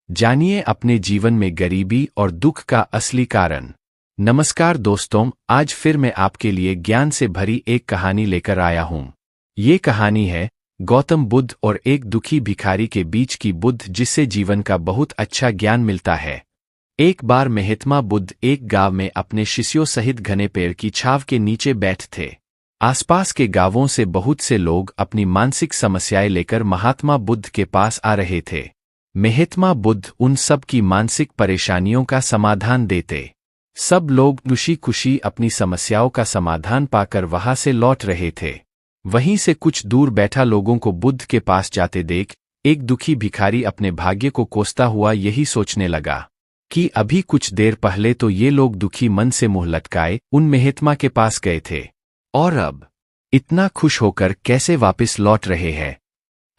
जानिए अपने जीवन में गरीबी और दुख का असली कारण। नमस्कार दोस्तों, आज फिर मैं आपके लिए ज्ञान से भरी एक कहानी लेकर आया हूँ। ये कहानी है गौतम बुद्ध और एक दुखी भिखारी के बीच की, बुद्ध जिससे जीवन का बहुत अच्छा ज्ञान मिलता है। एक बार महात्मा बुद्ध एक गांव में अपने शिष्यों सहित घने पेड़ की छाव के नीचे बैठ थे। आसपास के गांवों से बहुत से लोग अपनी मानसिक समस्याएं लेकर महात्मा बुद्ध के पास आ रहे थे। महात्मा बुद्ध उन सब की मानसिक परेशानियों का समाधान देते। सब लोग खुशी खुशी अपनी समस्याओं का समाधान पाकर वहां से लौट रहे थे। वहीं से कुछ दूर बैठा लोगों को बुद्ध के पास जाते देख एक दुखी भिखारी अपने भाग्य को कोसता हुआ यही सोचने लगा कि अभी कुछ देर पहले तो ये लोग दुखी मन से मुंह लटकाए उन महात्मा के पास गए थे, और अब इतना खुश होकर कैसे वापस लौट रहे हैं।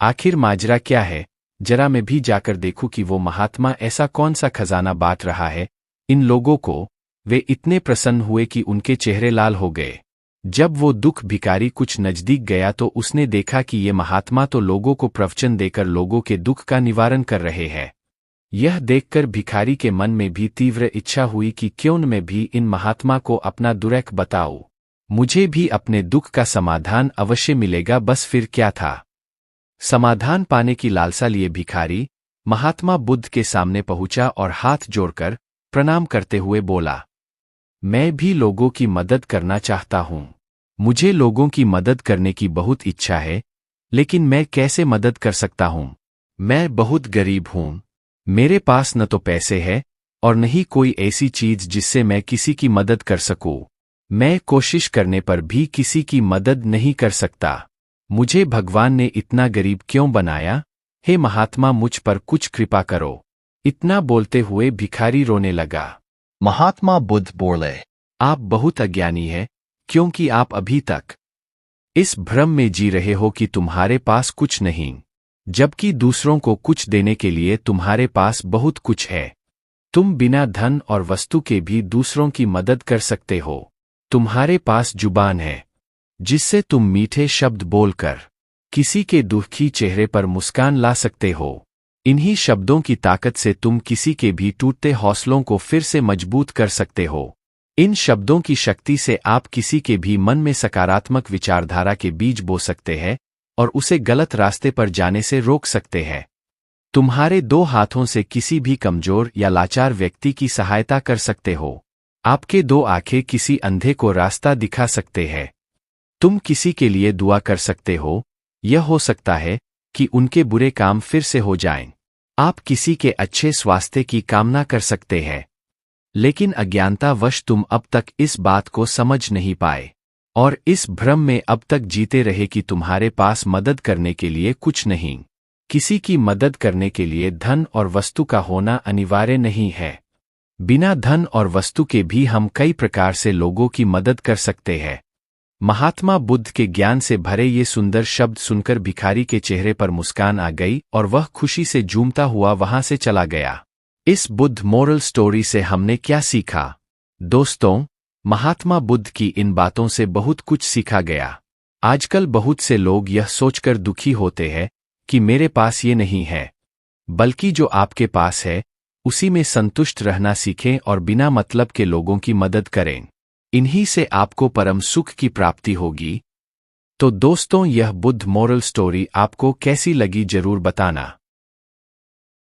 आखिर माजरा क्या है? जरा मैं भी जाकर देखूं कि वो महात्मा ऐसा कौन सा खजाना बांट रहा है इन लोगों को। वे इतने प्रसन्न हुए कि उनके चेहरे लाल हो गए। जब वो दुख भिखारी कुछ नजदीक गया तो उसने देखा कि ये महात्मा तो लोगों को प्रवचन देकर लोगों के दुख का निवारण कर रहे हैं। यह देखकर भिखारी के मन में भी तीव्र इच्छा हुई कि क्यों न मैं भी इन महात्मा को अपना दुख बताऊं। मुझे भी अपने दुख का समाधान अवश्य मिलेगा। बस फिर क्या था, समाधान पाने की लालसा लिए भिखारी महात्मा बुद्ध के सामने पहुंचा और हाथ जोड़कर प्रणाम करते हुए बोला, मैं भी लोगों की मदद करना चाहता हूं। मुझे लोगों की मदद करने की बहुत इच्छा है, लेकिन मैं कैसे मदद कर सकता हूं? मैं बहुत गरीब हूं। मेरे पास न तो पैसे है और न ही कोई ऐसी चीज जिससे मैं किसी की मदद कर सकूं। मैं कोशिश करने पर भी किसी की मदद नहीं कर सकता। मुझे भगवान ने इतना गरीब क्यों बनाया? हे महात्मा, मुझ पर कुछ कृपा करो। इतना बोलते हुए भिखारी रोने लगा। महात्मा बुद्ध बोले, आप बहुत अज्ञानी हैं, क्योंकि आप अभी तक इस भ्रम में जी रहे हो कि तुम्हारे पास कुछ नहीं, जबकि दूसरों को कुछ देने के लिए तुम्हारे पास बहुत कुछ है। तुम बिना धन और वस्तु के भी दूसरों की मदद कर सकते हो। तुम्हारे पास जुबान है जिससे तुम मीठे शब्द बोलकर किसी के दुखी चेहरे पर मुस्कान ला सकते हो। इन्हीं शब्दों की ताकत से तुम किसी के भी टूटते हौसलों को फिर से मजबूत कर सकते हो। इन शब्दों की शक्ति से आप किसी के भी मन में सकारात्मक विचारधारा के बीज बो सकते हैं और उसे गलत रास्ते पर जाने से रोक सकते हैं। तुम्हारे दो हाथों से किसी भी कमजोर या लाचार व्यक्ति की सहायता कर सकते हो। आपके दो आंखें किसी अंधे को रास्ता दिखा सकते हैं। तुम किसी के लिए दुआ कर सकते हो। यह हो सकता है कि उनके बुरे काम फिर से हो जाएं। आप किसी के अच्छे स्वास्थ्य की कामना कर सकते हैं, लेकिन अज्ञानतावश तुम अब तक इस बात को समझ नहीं पाए और इस भ्रम में अब तक जीते रहे कि तुम्हारे पास मदद करने के लिए कुछ नहीं। किसी की मदद करने के लिए धन और वस्तु का होना अनिवार्य नहीं है। बिना धन और वस्तु के भी हम कई प्रकार से लोगों की मदद कर सकते हैं। महात्मा बुद्ध के ज्ञान से भरे ये सुंदर शब्द सुनकर भिखारी के चेहरे पर मुस्कान आ गई और वह खुशी से झूमता हुआ वहां से चला गया। इस बुद्ध मोरल स्टोरी से हमने क्या सीखा? दोस्तों, महात्मा बुद्ध की इन बातों से बहुत कुछ सीखा गया। आजकल बहुत से लोग यह सोचकर दुखी होते हैं कि मेरे पास ये नहीं है, बल्कि जो आपके पास है उसी में संतुष्ट रहना सीखें और बिना मतलब के लोगों की मदद करें। इन्हीं से आपको परम सुख की प्राप्ति होगी। तो दोस्तों, यह बुद्ध मोरल स्टोरी आपको कैसी लगी जरूर बताना।